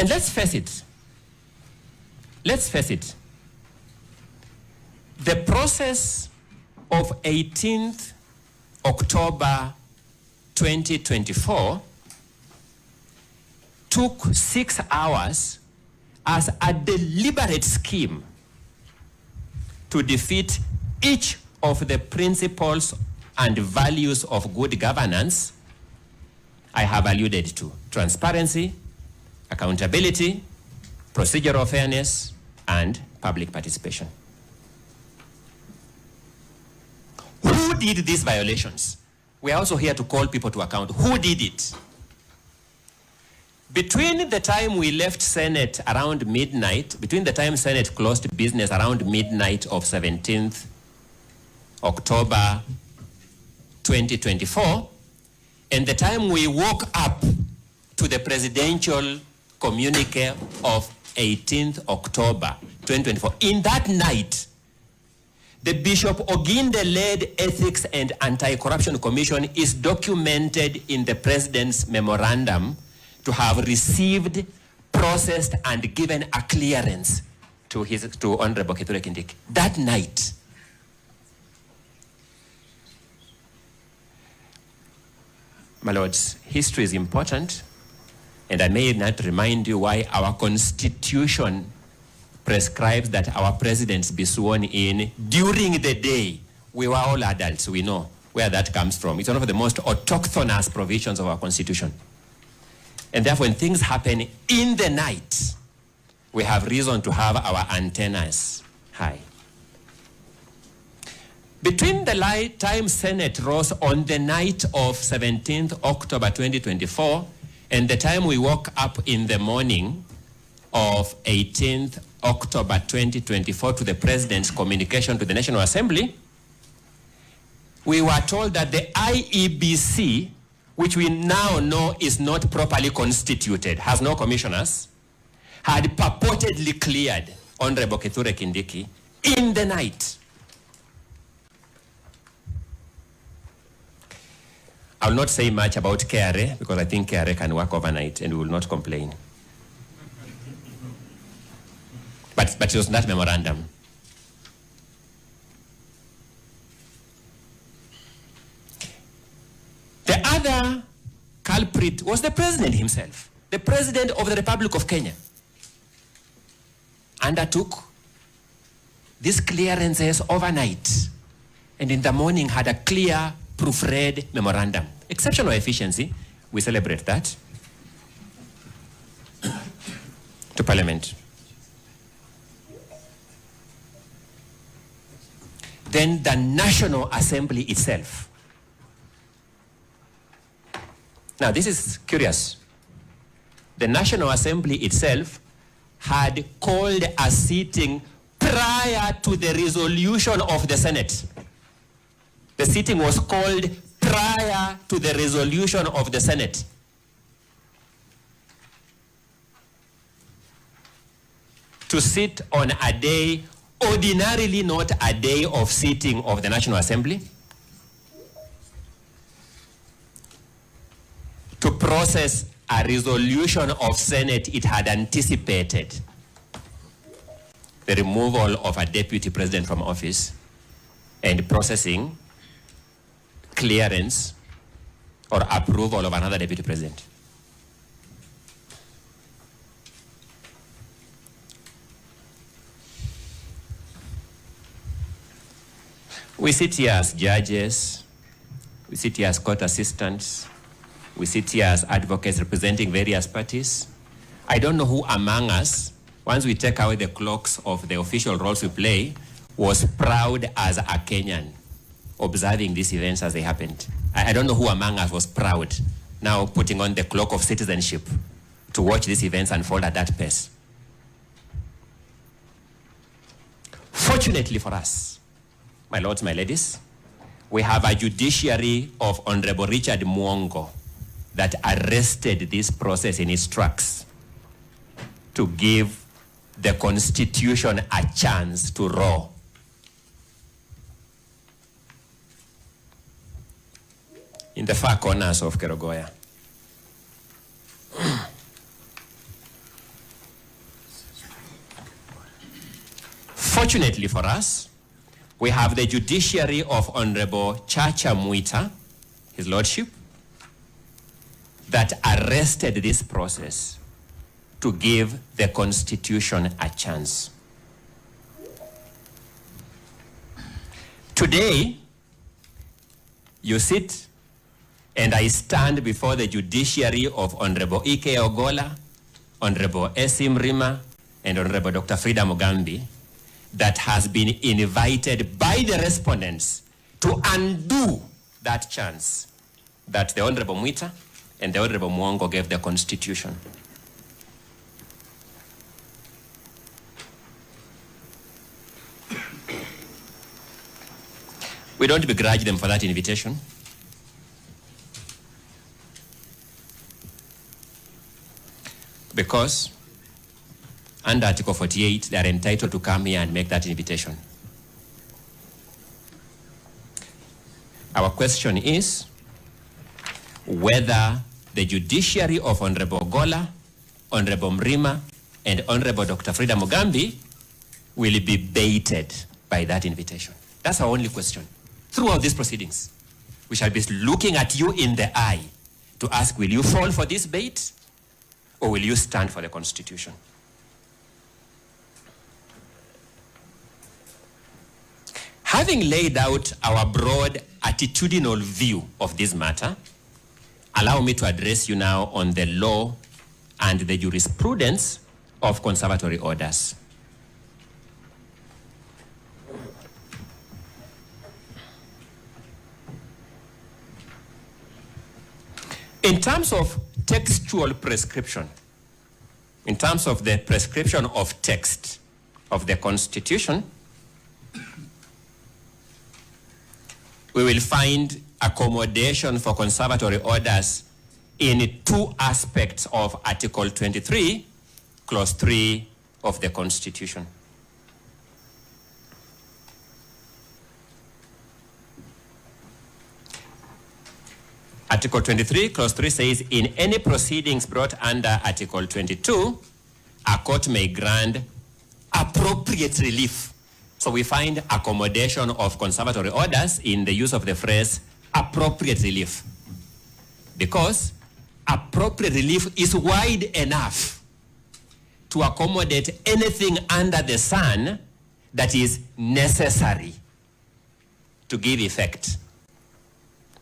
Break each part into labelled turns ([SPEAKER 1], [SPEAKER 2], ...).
[SPEAKER 1] And let's face it. Let's face it. The process of 18th October 2024 took 6 hours as a deliberate scheme to defeat each of the principles and values of good governance I have alluded to: transparency, accountability, procedural fairness, and public participation. Who did these violations? We are also here to call people to account. Who did it? Between the time we left Senate around midnight, between the time Senate closed business around midnight of 17th October 2024, and the time we woke up to the presidential communique of 18th October 2024, in that night, the Bishop Oginde-led Ethics and Anti-Corruption Commission is documented in the President's memorandum to have received, processed, and given a clearance to Honorable Kithure Kindiki. That night. My lords, history is important, and I may not remind you why our Constitution prescribes that our presidents be sworn in during the day. We were all adults, we know where that comes from. It's one of the most autochthonous provisions of our Constitution. And therefore, when things happen in the night, we have reason to have our antennas high. Between the time Senate rose on the night of 17th October 2024 and the time we woke up in the morning of 18th October 2024 to the President's communication to the National Assembly, we were told that the IEBC, which we now know is not properly constituted, has no commissioners, had purportedly cleared Honorable Kithure Kindiki in the night. I will not say much about KRA because I think KRA can work overnight and we will not complain. But it was that memorandum. The other culprit was the President himself. The President of the Republic of Kenya undertook these clearances overnight and in the morning had a clear proofread memorandum. Exceptional efficiency, we celebrate that. To Parliament. Then the National Assembly itself. Now this is curious. The National Assembly itself had called a sitting prior to the resolution of the Senate. The sitting was called prior to the resolution of the Senate. To sit on a day, ordinarily not a day of sitting of the National Assembly, to process a resolution of Senate it had anticipated, the removal of a deputy president from office, and processing clearance or approval of another deputy president. We sit here as judges, we sit here as court assistants, we sit here as advocates representing various parties. I don't know who among us, once we take away the cloaks of the official roles we play, was proud as a Kenyan observing these events as they happened. I don't know who among us was proud now putting on the cloak of citizenship to watch these events unfold at that pace. Fortunately for us, my lords, my ladies, we have a judiciary of Honorable Richard Mwongo that arrested this process in its tracks to give the Constitution a chance to roar. In the far corners of Kerogoya. Fortunately for us, we have the judiciary of Honorable Chacha Mwita, His Lordship, that arrested this process to give the Constitution a chance. Today, you sit and I stand before the judiciary of Honorable Ike Ogola, Honorable Esim Rima, and Honorable Dr. Frida Mugambi, that has been invited by the respondents to undo that chance that the Honorable Mwita and the Honorable Mwongo gave the Constitution. We don't begrudge them for that invitation. Because under Article 48, they are entitled to come here and make that invitation. Our question is whether the judiciary of Honorable Ogola, Honorable Mrima, and Honorable Dr. Frida Mugambi will be baited by that invitation. That's our only question. Throughout these proceedings, we shall be looking at you in the eye to ask, will you fall for this bait or will you stand for the Constitution? Having laid out our broad attitudinal view of this matter, allow me to address you now on the law and the jurisprudence of conservatory orders. In terms of textual prescription, in terms of the prescription of text of the Constitution, we will find accommodation for conservatory orders in two aspects of Article 23, Clause 3 of the Constitution. Article 23, Clause 3 says, in any proceedings brought under Article 22, a court may grant appropriate relief. So we find accommodation of conservatory orders in the use of the phrase appropriate relief, because appropriate relief is wide enough to accommodate anything under the sun that is necessary to give effect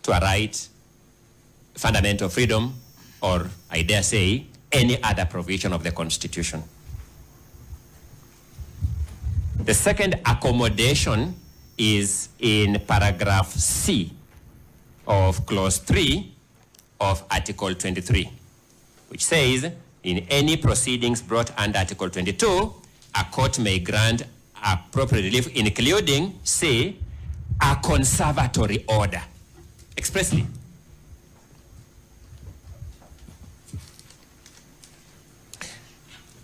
[SPEAKER 1] to a right, fundamental freedom, or I dare say, any other provision of the Constitution. The second accommodation is in paragraph C of Clause 3 of Article 23, which says, in any proceedings brought under Article 22, a court may grant appropriate relief, including, say, a conservatory order, expressly.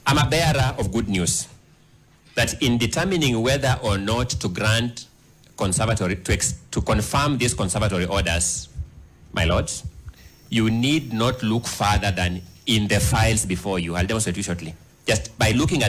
[SPEAKER 1] I'm a bearer of good news that in determining whether or not to grant conservatory, to confirm these conservatory orders, my lords, you need not look further than in the files before you. I'll demonstrate you shortly. Just by looking at